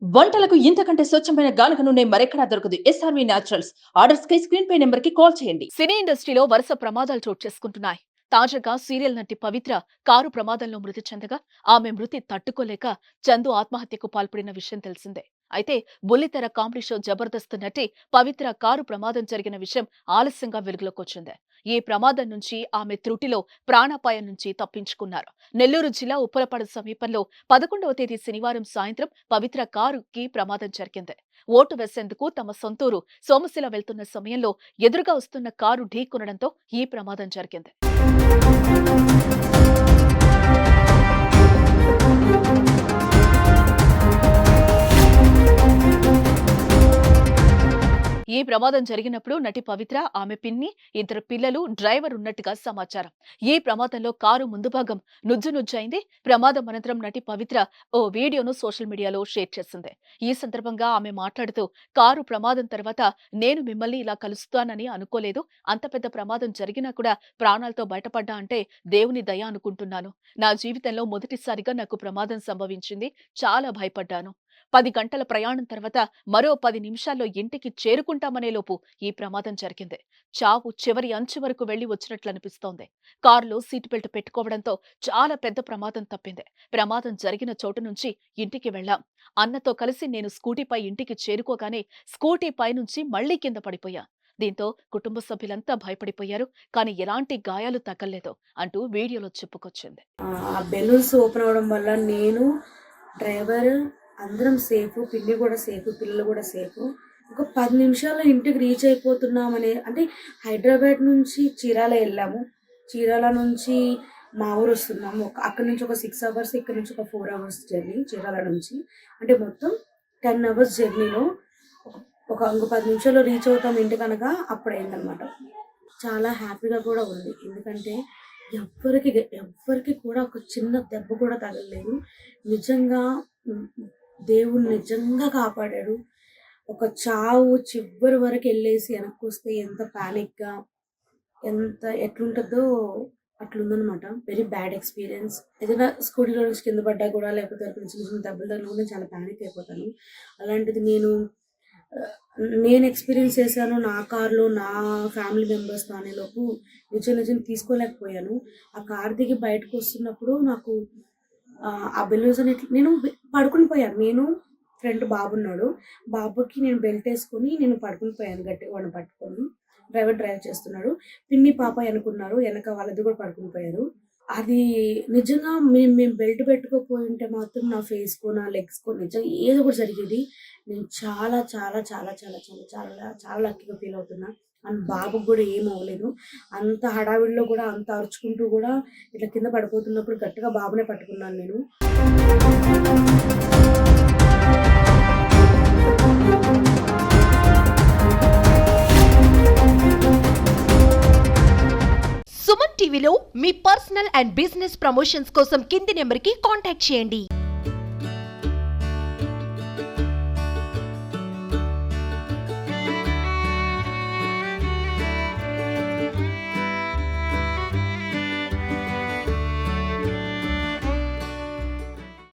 వంటలకు ఇంతకంటే స్వచ్ఛమైన గానుగ నూనె మరెక్కడా దొరకదు. SRV naturals. ఆర్డర్స్ కై స్క్రీన్ పై నెంబర్ కి కాల్ చేయండి. సినీ ఇండస్ట్రీలో వరుస ప్రమాదాలు చోటు చేసుకుంటున్నాయి. తాజాగా సీరియల్ నటి పవిత్ర కారు ప్రమాదంలో మృతి చెందగా ఆమె మృతి తట్టుకోలేక చందు ఆత్మహత్యకు పాల్పడిన విషయం తెలిసిందే. అయితే బుల్లితెర కామెడీ షో జబర్దస్త్ నటి పవిత్ర కారు ప్రమాదం జరిగిన విషయం ఆలస్యంగా వెలుగులోకొచ్చింది. ఈ ప్రమాదం నుంచి ఆమె త్రుటిలో ప్రాణాపాయం నుంచి తప్పించుకున్నారు. నెల్లూరు జిల్లా ఉప్పలపాడు సమీపంలో 11వ తేదీ శనివారం సాయంత్రం పవిత్ర కారుకి ప్రమాదం జరిగింది. ఓటు వేసేందుకు తమ సొంతూరు సోమశిల వెళ్తున్న సమయంలో ఎదురుగా వస్తున్న కారు ఢీకొనడంతో ఈ ప్రమాదం జరిగింది. ఈ ప్రమాదం జరిగినప్పుడు నటి పవిత్ర, ఆమె పిన్ని, ఇద్దరు పిల్లలు, డ్రైవర్ ఉన్నట్టుగా సమాచారం. ఈ ప్రమాదంలో కారు ముందు భాగం నుజ్జునుజ్జైంది. ప్రమాదం అనంతరం నటి పవిత్ర ఓ వీడియోను సోషల్ మీడియాలో షేర్ చేసింది. ఈ సందర్భంగా ఆమె మాట్లాడుతూ, కారు ప్రమాదం తర్వాత నేను మిమ్మల్ని ఇలా కలుస్తానని అనుకోలేదు. అంత పెద్ద ప్రమాదం జరిగినా కూడా ప్రాణాలతో బయటపడ్డా అంటే దేవుని దయ అనుకుంటున్నాను. నా జీవితంలో మొదటిసారిగా నాకు ప్రమాదం సంభవించింది. చాలా భయపడ్డాను. 10 గంటల ప్రయాణం తర్వాత మరో 10 నిమిషాల్లో ఇంటికి చేరుకుంటామనే లోపు ఈ ప్రమాదం జరిగింది. చావు చివరి అంచు వరకు వెళ్లి వచ్చినట్లనిపిస్తోంది. కారులో సీట్ బెల్ట్ పెట్టుకోవడంతో చాలా పెద్ద ప్రమాదం తప్పింది. ప్రమాదం జరిగిన చోటు నుంచి ఇంటికి వెళ్లాం. అన్నతో కలిసి నేను స్కూటీపై ఇంటికి చేరుకోగానే స్కూటీ పైనుంచి మళ్లీ కింద పడిపోయా. దీంతో కుటుంబ సభ్యులంతా భయపడిపోయారు. కానీ ఎలాంటి గాయాలు తగల్లేదు అంటూ వీడియోలో చెప్పుకొచ్చింది. ఆ బెలూన్స్ ఓపెన్ అవ్వడం వల్ల నేను, డ్రైవర్ అందరం సేఫ్, పిన్ని కూడా సేఫ్, పిల్లలు కూడా సేఫ్. ఒక 10 నిమిషాల్లో ఇంటికి రీచ్ అయిపోతున్నామనే, అంటే హైదరాబాద్ నుంచి చీరాల వెళ్ళాము. చీరాల నుంచి మా ఊరు వస్తున్నాము. అక్కడ నుంచి ఒక 6 అవర్స్, ఇక్కడ నుంచి ఒక 4 అవర్స్ జర్నీ చీరాల నుంచి. అంటే మొత్తం 10 అవర్స్ జర్నీలో ఇంకో 10 నిమిషాల్లో రీచ్ అవుతాం ఇంటికి అనగా అప్పుడైందనమాట. చాలా హ్యాపీగా కూడా ఉంది. ఎందుకంటే ఎవ్వరికి కూడా ఒక చిన్న దెబ్బ కూడా తగలలేదు. నిజంగా దేవుడు నిజంగా కాపాడాడు. ఒక చావు చివరి వరకు వెళ్ళేసి వెనక్కి వస్తే ఎంత ప్యానిక్గా, ఎట్లుంటుందో అట్లుందనమాట. Very bad experience. ఏదైనా స్కూటీలో నుంచి కింద పడ్డా కూడా, లేకపోతే చిన్న చిన్న దెబ్బలు తగిలినా కూడా చాలా ప్యానిక్ అయిపోతాను. అలాంటిది నేను ఎక్స్పీరియన్స్ చేశాను నా కార్లో, నా ఫ్యామిలీ మెంబర్స్తో అనేలోపు నిజం తీసుకోలేకపోయాను. ఆ కార్ దిగి బయటకు వస్తున్నప్పుడు నాకు ఆ బెలూన్స్ నేను పడుకుని పోయాను. నేను ఫ్రంట్ బాబున్నాడు. బాబుకి నేను బెల్ట్ వేసుకొని నేను పడుకుని పోయాను గట్టిగా వాడిని పట్టుకొని. డ్రైవ్ చేస్తున్నాడు. పిన్ని పాప అనుకున్నారు. వెనక వాళ్ళది కూడా పడుకుని పోయారు. అది నిజంగా మేము బెల్ట్ పెట్టుకోపోయి ఉంటే మాత్రం నా ఫేస్కో, నా లెగ్స్కో నిజంగా ఏదో ఒకటి జరిగేది. నేను చాలా చాలా చాలా చాలా చాలా చాలా చాలా లక్కీగా ఫీల్ అవుతున్నా. అండ్ బాబుకి కూడా ఏం అవ్వలేదు. అంత హడావిడిలో కూడా, అంత అరుచుకుంటూ కూడా ఇట్లా కింద పడిపోతున్నప్పుడు గట్టిగా బాబునే పట్టుకున్నాను నేను. సుమన్ టీవీలో మీ పర్సనల్ అండ్ బిజినెస్ ప్రమోషన్స్ కోసం కింది నెంబర్కి కాంటాక్ట్ చేయండి.